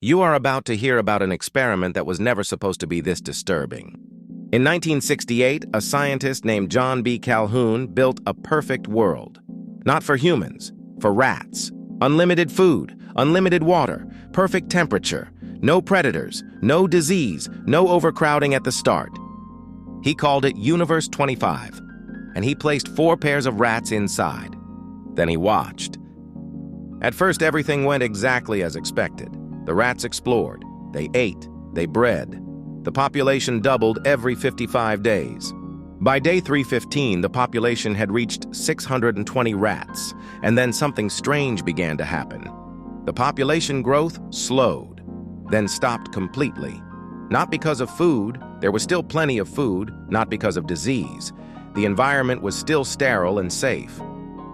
You are about to hear about an experiment that was never supposed to be this disturbing. In 1968, a scientist named John B. Calhoun built a perfect world. Not for humans, for rats. Unlimited food, unlimited water, perfect temperature, no predators, no disease, no overcrowding at the start. He called it Universe 25, and he placed 4 pairs of rats inside. Then he watched. At first, everything went exactly as expected. The rats explored, they ate, they bred. The population doubled every 55 days. By day 315, the population had reached 620 rats, and then something strange began to happen. The population growth slowed, then stopped completely. Not because of food, there was still plenty of food, not because of disease. The environment was still sterile and safe.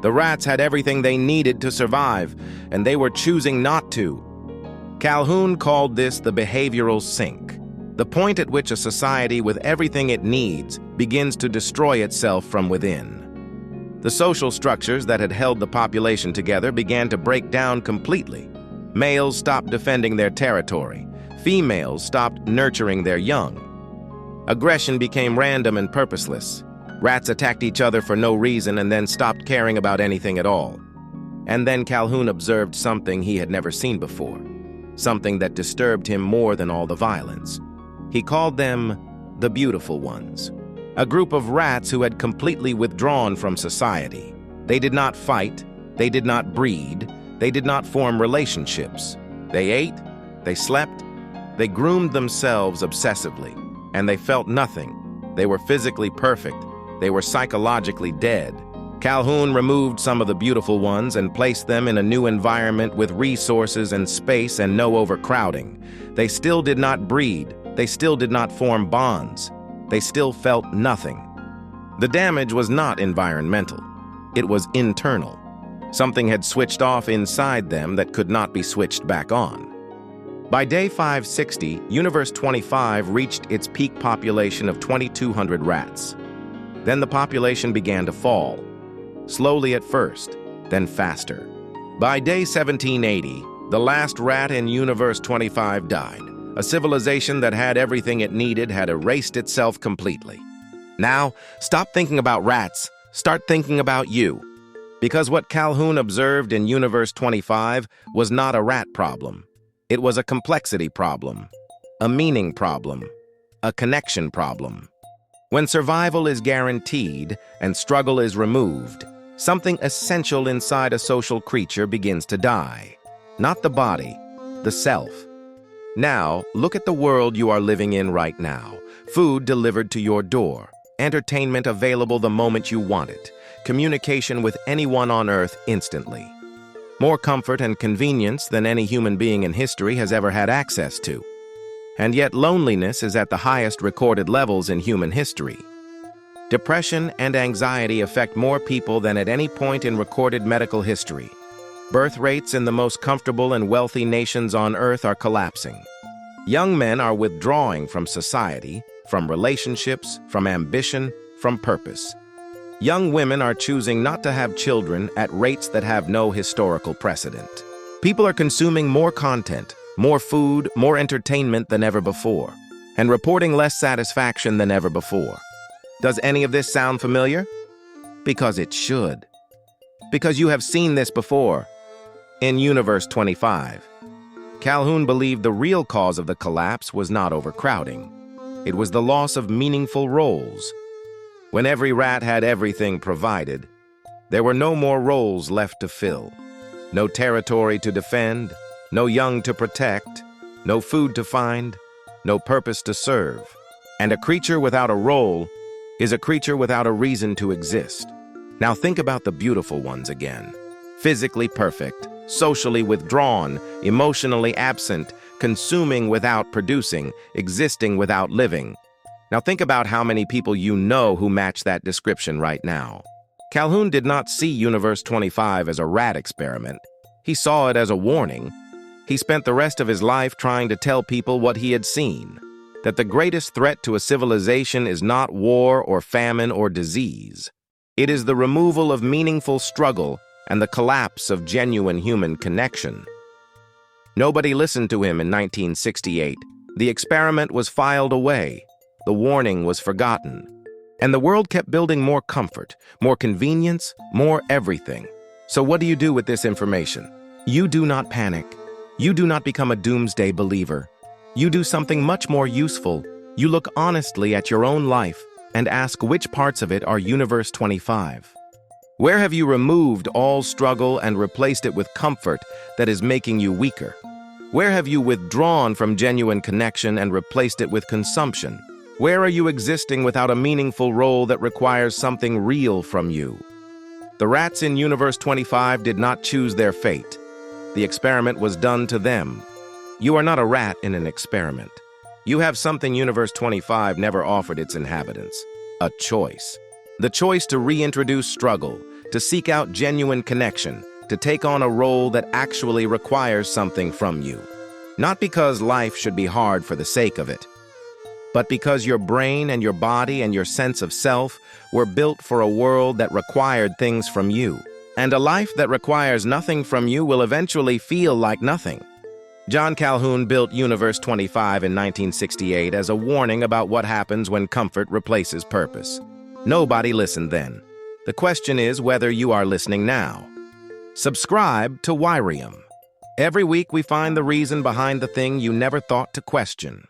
The rats had everything they needed to survive, and they were choosing not to. Calhoun called this the behavioral sink, the point at which a society with everything it needs begins to destroy itself from within. The social structures that had held the population together began to break down completely. Males stopped defending their territory. Females stopped nurturing their young. Aggression became random and purposeless. Rats attacked each other for no reason and then stopped caring about anything at all. And then Calhoun observed something he had never seen before, something that disturbed him more than all the violence. He called them the beautiful ones, a group of rats who had completely withdrawn from society. They did not fight, they did not breed, they did not form relationships. They ate, they slept, they groomed themselves obsessively, and they felt nothing. They were physically perfect. They were psychologically dead. Calhoun removed some of the beautiful ones and placed them in a new environment with resources and space and no overcrowding. They still did not breed. They still did not form bonds. They still felt nothing. The damage was not environmental. It was internal. Something had switched off inside them that could not be switched back on. By day 560, Universe 25 reached its peak population of 2,200 rats. Then the population began to fall, slowly at first, then faster. By day 1780, the last rat in Universe 25 died. A civilization that had everything it needed had erased itself completely. Now, stop thinking about rats. Start thinking about you. Because what Calhoun observed in Universe 25 was not a rat problem. It was a complexity problem, a meaning problem, a connection problem. When survival is guaranteed and struggle is removed, something essential inside a social creature begins to die. Not the body, the self. Now, look at the world you are living in right now. Food delivered to your door. Entertainment available the moment you want it. Communication with anyone on Earth instantly. More comfort and convenience than any human being in history has ever had access to. And yet loneliness is at the highest recorded levels in human history. Depression and anxiety affect more people than at any point in recorded medical history. Birth rates in the most comfortable and wealthy nations on Earth are collapsing. Young men are withdrawing from society, from relationships, from ambition, from purpose. Young women are choosing not to have children at rates that have no historical precedent. People are consuming more content, more food, more entertainment than ever before, and reporting less satisfaction than ever before. Does any of this sound familiar? Because it should. Because you have seen this before. In Universe 25, Calhoun believed the real cause of the collapse was not overcrowding. It was the loss of meaningful roles. When every rat had everything provided, there were no more roles left to fill. No territory to defend, no young to protect, no food to find, no purpose to serve. And a creature without a role is a creature without a reason to exist. Now think about the beautiful ones again. Physically perfect, socially withdrawn, emotionally absent, consuming without producing, existing without living. Now think about how many people you know who match that description right now. Calhoun did not see Universe 25 as a rat experiment. He saw it as a warning. He spent the rest of his life trying to tell people what he had seen, that the greatest threat to a civilization is not war or famine or disease. It is the removal of meaningful struggle and the collapse of genuine human connection. Nobody listened to him in 1968. The experiment was filed away. The warning was forgotten. And the world kept building more comfort, more convenience, more everything. So what do you do with this information? You do not panic. You do not become a doomsday believer. You do something much more useful. You look honestly at your own life and ask which parts of it are Universe 25. Where have you removed all struggle and replaced it with comfort that is making you weaker? Where have you withdrawn from genuine connection and replaced it with consumption? Where are you existing without a meaningful role that requires something real from you? The rats in Universe 25 did not choose their fate. The experiment was done to them. You are not a rat in an experiment. You have something Universe 25 never offered its inhabitants: a choice. The choice to reintroduce struggle, to seek out genuine connection, to take on a role that actually requires something from you. Not because life should be hard for the sake of it, but because your brain and your body and your sense of self were built for a world that required things from you. And a life that requires nothing from you will eventually feel like nothing. John Calhoun built Universe 25 in 1968 as a warning about what happens when comfort replaces purpose. Nobody listened then. The question is whether you are listening now. Subscribe to Whyrium. Every week we find the reason behind the thing you never thought to question.